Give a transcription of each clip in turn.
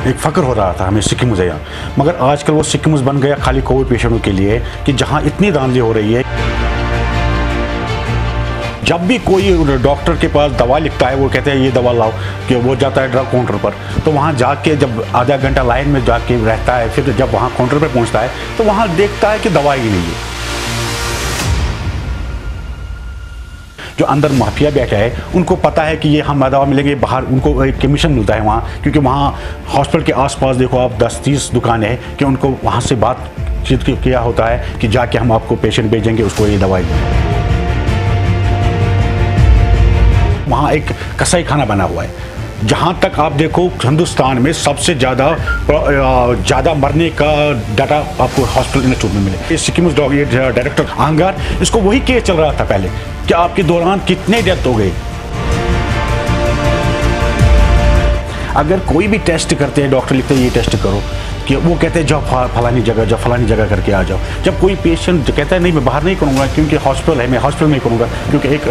एक फ़ख्र हो रहा था हमें सिक्किम से यहाँ, मगर आजकल वो सिक्किम बन गया खाली कोविड पेशेंटों के लिए कि जहाँ इतनी धांधली हो रही है। जब भी कोई डॉक्टर के पास दवा लिखता है वो कहते हैं ये दवा लाओ, कि वो जाता है ड्रग काउंटर पर, तो वहाँ जाके जब आधा घंटा लाइन में जाके रहता है, फिर जब वहाँ काउंटर पर पहुँचता है तो वहाँ देखता है कि दवा ही नहीं है। जो अंदर माफिया बैठा है उनको पता है कि ये हम दवा मिलेंगे बाहर, उनको एक कमीशन मिलता है वहाँ, क्योंकि वहाँ हॉस्पिटल के आसपास देखो आप 10-30 दुकानें हैं कि उनको वहाँ से बातचीत किया होता है कि जाके हम आपको पेशेंट भेजेंगे, उसको ये दवाई दें। वहाँ एक कसाई खाना बना हुआ है। जहाँ तक आप देखो हिंदुस्तान में सबसे ज़्यादा मरने का डाटा आपको हॉस्पिटल इंस्टीट्यूट में मिले। सिक्किम डायरेक्टर आहंगार, इसको वही केस चल रहा था पहले कि आपके दौरान कितने डेथ हो गए। अगर कोई भी टेस्ट करते हैं, डॉक्टर लिखते हैं ये टेस्ट करो, कि वो कहते हैं जाओ फलानी जगह करके आ जाओ। जब कोई पेशेंट कहता है नहीं मैं बाहर नहीं करूँगा क्योंकि हॉस्पिटल है, मैं हॉस्पिटल में करूँगा, क्योंकि एक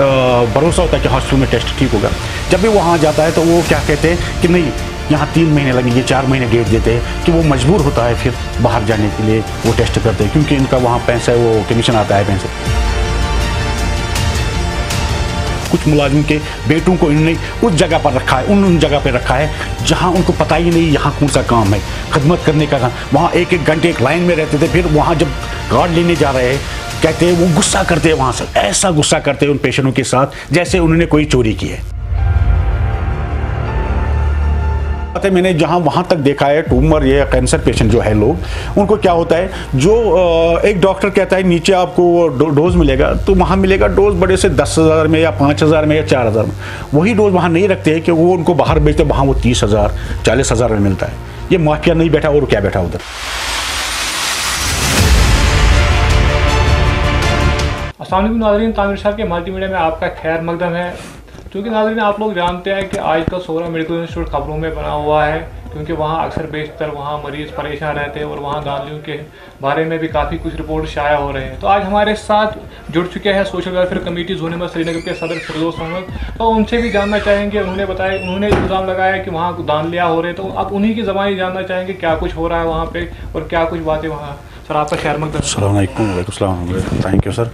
भरोसा होता है कि हॉस्पिटल में टेस्ट ठीक होगा। जब भी वहाँ जाता है तो वो क्या कहते हैं कि नहीं यहाँ 3 महीने लगेंगे, 4 महीने डेट देते हैं, कि वो मजबूर होता है फिर बाहर जाने के लिए वो टेस्ट करते हैं, क्योंकि इनका वहाँ पैसा वो कमीशन आता है पैसे। कुछ मुलाजिम के बेटों को इन्होंने उस जगह पर रखा है, उन जगह पर रखा है जहां उनको पता ही नहीं यहाँ कौन सा काम है, खिदमत करने का काम। वहाँ एक घंटे एक लाइन में रहते थे, फिर वहाँ जब गार्ड लेने जा रहे हैं कहते हैं वो गुस्सा करते हैं, वहाँ से ऐसा गुस्सा करते हैं उन पेशेंटों के साथ जैसे उन्होंने कोई चोरी की है। मैंने जहाँ वहाँ तक देखा है ट्यूमर या कैंसर पेशेंट जो है लोग, उनको क्या होता है, जो एक डॉक्टर कहता है नीचे आपको डोज मिलेगा, तो वहाँ मिलेगा डोज बड़े से 10,000 में या 5,000 में या 4,000 में। वही डोज वहाँ नहीं रखते हैं कि वो उनको बाहर बेचते, वहाँ वो 30,000 40,000 में मिलता है। ये माफिया नहीं बैठा और क्या बैठा उधर। अस्सलाम वालेकुम नाज़रीन, तामिर साहब के मल्टीमीडिया में आपका खैर मकदम है। क्योंकि नाज़रीन आप लोग जानते हैं कि आजकल सोहरा मेडिकल इंस्टीट्यूट खबरों में बना हुआ है, क्योंकि वहाँ अक्सर बेशतर वहाँ मरीज़ परेशान रहते हैं और वहाँ धांधलियों के बारे में भी काफ़ी कुछ रिपोर्ट शाया हो रहे हैं। तो आज हमारे साथ जुड़ चुके हैं social welfare committee zone number Srinagar के सदर फिरदौस अहमद। तो उनसे भी जानना चाहेंगे, उन्होंने बताया, उन्होंने इल्ज़ाम लगाया कि वहाँ धांधलियाँ हो रहे, तो अब उन्हीं की ज़बानी जानना चाहेंगे क्या कुछ हो रहा है वहाँ पर और क्या कुछ बातें वहाँ। सर आपका खैर मकदम। अस्सलाम वालेकुम, थैंक यू सर।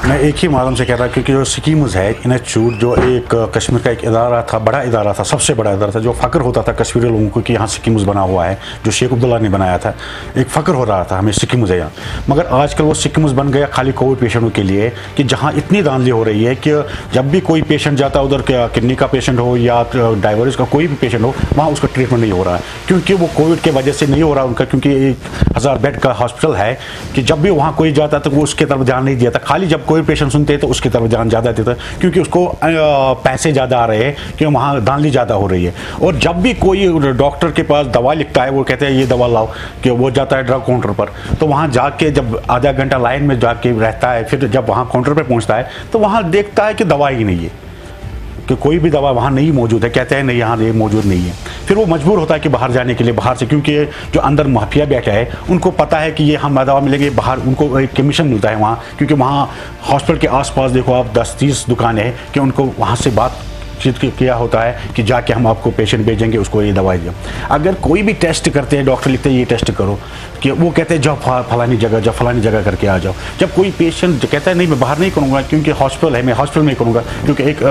मैं एक ही मालूम से कह रहा क्योंकि जो सिक्किम्स है इंस्टीट्यूट जो एक कश्मीर का एक इदारा था, बड़ा इदारा था, सबसे बड़ा इदारा था, जो फ़ख्र होता था कश्मीरी लोगों को कि यहाँ सिक्किम्स बना हुआ है, जो शेख अब्दुल्ला ने बनाया था। एक फ़ख्र हो रहा था हमें सिक्किम्स है यहाँ, मगर आजकल वो सिक्किम्स बन गया खाली कोविड पेशेंटों के लिए कि जहाँ इतनी धांधली हो रही है कि जब भी कोई पेशेंट जाता है उधर, किडनी का पेशेंट हो या डायबिटीज़ का कोई भी पेशेंट हो, वहाँ उसका ट्रीटमेंट नहीं हो रहा है, क्योंकि वो कोविड के वजह से नहीं हो रहा उनका, क्योंकि 1,000 बेड का हॉस्पिटल है कि जब भी वहाँ कोई जाता तो वो उसके तरफ ध्यान नहीं दिया था। खाली जब कोई पेशेंट सुनते तो उसकी तरफ ध्यान ज़्यादा देता, क्योंकि उसको पैसे ज़्यादा आ रहे हैं, क्योंकि वहाँ धांधली ज़्यादा हो रही है। और जब भी कोई डॉक्टर के पास दवा लिखता है वो कहते हैं ये दवा लाओ, कि वो जाता है ड्रग काउंटर पर, तो वहाँ जाके जब आधा घंटा लाइन में जाके रहता है, फिर जब वहाँ काउंटर पर पहुँचता है तो वहाँ देखता है कि दवा ही नहीं है, कि कोई भी दवा वहाँ नहीं मौजूद है, कहते हैं नहीं यहाँ ये मौजूद नहीं है। फिर वो मजबूर होता है कि बाहर जाने के लिए, बाहर से, क्योंकि जो अंदर माफिया बैठा है उनको पता है कि ये हम दवा मिलेंगे बाहर, उनको एक कमीशन मिलता है वहाँ, क्योंकि वहाँ हॉस्पिटल के आसपास देखो आप 10-30 दुकानें हैं कि उनको वहाँ से बातचीत किया होता है कि जाके हम आपको पेशेंट भेजेंगे, उसको ये दवाई दें। अगर कोई भी टेस्ट करते हैं, डॉक्टर लिखते हैं ये टेस्ट करो, कि वो कहते हैं जाओ फलानी जगह करके आ जाओ। जब कोई पेशेंट कहता है नहीं मैं बाहर नहीं करूँगा क्योंकि हॉस्पिटल है, मैं हॉस्पिटल में करूँगा, क्योंकि एक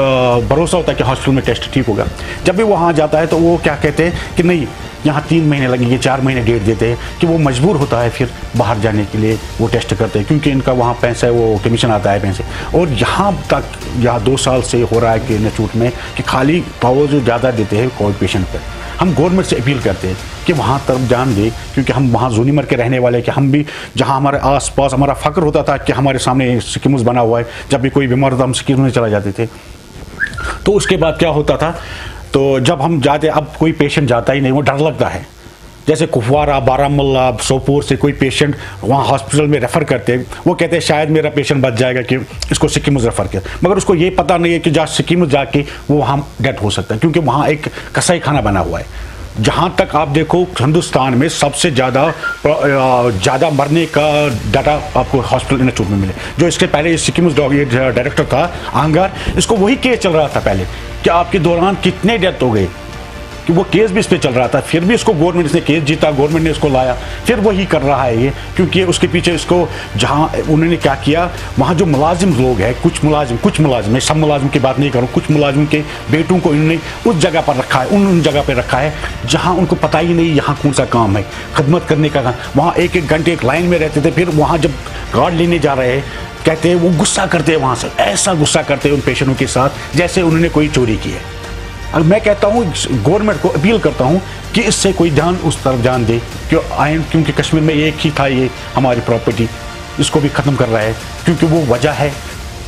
भरोसा होता है कि हॉस्पिटल में टेस्ट ठीक होगा। जब भी वहाँ जाता है तो वो क्या कहते हैं कि नहीं यहाँ 3 महीने लगेंगे, 4 महीने डेट देते हैं, कि वो मजबूर होता है फिर बाहर जाने के लिए वो टेस्ट करते हैं, क्योंकि इनका वहाँ पैसा वो कमीशन आता है पैसे। और यहाँ तक 2 साल से हो रहा है कि इंस्टीट्यूट में कि खाली पावर जो ज़्यादा देते हैं कोविड पेशेंट पर। हम गवर्नमेंट से अपील करते हैं कि वहाँ तरफ ध्यान दें, क्योंकि हम वहाँ जोनीमर के रहने वाले, कि हम भी जहाँ हमारे आसपास हमारा फ़ख्र होता था कि हमारे सामने सिक्किम्स बना हुआ है, जब भी कोई बीमार होता हम सिक्किम में चला जाते थे। तो उसके बाद क्या होता था, तो जब हम जाते, अब कोई पेशेंट जाता ही नहीं, वो डर लगता है। जैसे कुपवारा, बारामुल्ला, सोपोर से कोई पेशेंट वहाँ हॉस्पिटल में रेफ़र करते हैं, वो कहते हैं शायद मेरा पेशेंट बच जाएगा कि इसको सिक्किम रेफ़र किया, मगर उसको ये पता नहीं है कि जहाँ सिक्किम जाके वो वहाँ डेथ हो सकता है, क्योंकि वहाँ एक कसाई खाना बना हुआ है। जहाँ तक आप देखो हिंदुस्तान में सबसे ज़्यादा मरने का डाटा आपको हॉस्पिटल इंस्टीट्यूट में मिले। जो इसके पहले सिक्किम डायरेक्टर था आहंगार, इसको वही केस चल रहा था पहले कि आपके दौरान कितने डेथ हो गए। कि वो केस भी इस पर चल रहा था, फिर भी इसको गवर्नमेंट ने केस जीता, गवर्नमेंट ने इसको लाया, फिर वही कर रहा है ये, क्योंकि उसके पीछे इसको जहाँ उन्होंने क्या किया, वहाँ जो मुलाजिम लोग हैं, कुछ मुलाजिम, मैं सब मुलाजिम की बात नहीं करूँ, कुछ मुलाजिम के बेटों को इन्होंने उस जगह पर रखा है, उन जगह पर रखा है जहाँ उनको पता ही नहीं यहाँ कौन सा काम है, खदमत करने का काम। वहाँ एक घंटे एक लाइन में रहते थे, फिर वहाँ जब कार्ड लेने जा रहे हैं, कहते हैं वो गुस्सा करते हैं, वहाँ से ऐसा गुस्सा करते हैं उन पेशेंटों के साथ जैसे उन्होंने कोई चोरी की है। और मैं कहता हूँ गवर्नमेंट को अपील करता हूँ कि इससे कोई ध्यान उस तरफ ध्यान दे, क्योंकि कश्मीर में एक ही था ये हमारी प्रॉपर्टी, इसको भी ख़त्म कर रहा है, क्योंकि वो वजह है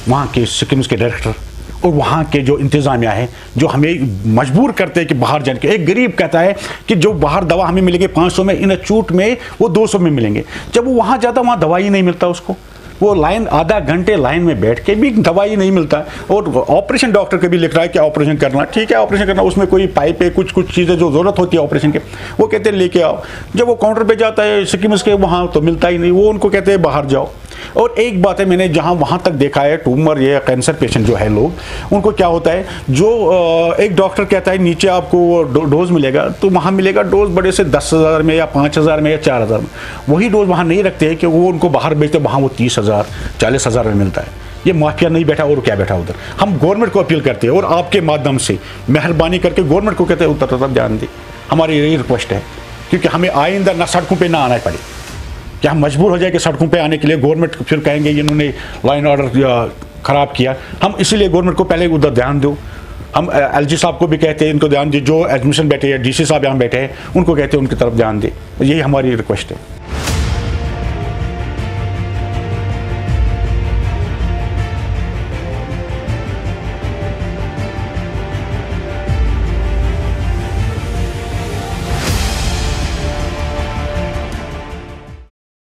वहाँ के सिक्किम्स के डायरेक्टर और वहाँ के जो इंतज़ामिया है, जो हमें मजबूर करते हैं कि बाहर जाने के। एक गरीब कहता है कि जो बाहर दवा हमें मिलेंगे 500 में, इन चूट में वो 200 में मिलेंगे। जब वो वहाँ जाता वहाँ दवाई नहीं मिलता उसको, वो लाइन आधा घंटे लाइन में बैठ के भी दवाई नहीं मिलता। और ऑपरेशन डॉक्टर के भी लिख रहा है कि ऑपरेशन करना, ठीक है ऑपरेशन करना, उसमें कोई पाइप है, कुछ चीज़ें जो ज़रूरत होती है ऑपरेशन के, वो कहते हैं लेके आओ। जब वो काउंटर पे जाता है सिक्किम्स के, वहाँ तो मिलता ही नहीं, वो उनको कहते हैं बाहर जाओ। और एक बात है, मैंने जहाँ वहाँ तक देखा है, ट्यूमर या कैंसर पेशेंट जो है लोग, उनको क्या होता है, जो एक डॉक्टर कहता है नीचे आपको डोज मिलेगा, तो वहाँ मिलेगा डोज बड़े से 10,000 में या 5,000 में या 4,000 में। वही डोज वहाँ नहीं रखते हैं कि वो उनको बाहर बेचते, वहाँ वो 30,000 40,000 में मिलता है। ये माफिया नहीं बैठा और क्या बैठा उधर। हम गवर्नमेंट को अपील करते हैं और आपके माध्यम से मेहरबानी करके गवर्नमेंट को कहते हैं उधर तरफ ध्यान दें, हमारी यही रिक्वेस्ट है, क्योंकि हमें आइंदा ना सड़कों पर ना आना पड़े, कि हम मजबूर हो जाए कि सड़कों पे आने के लिए। गवर्नमेंट फिर कहेंगे इन्होंने लाइन ऑर्डर ख़राब किया। हम इसीलिए गवर्नमेंट को पहले उधर ध्यान दो। हम LG साहब को भी कहते हैं इनको ध्यान दे, जो एडमिशन बैठे हैं, DC साहब यहाँ बैठे हैं, उनको कहते हैं उनकी तरफ ध्यान दे। यही हमारी रिक्वेस्ट है।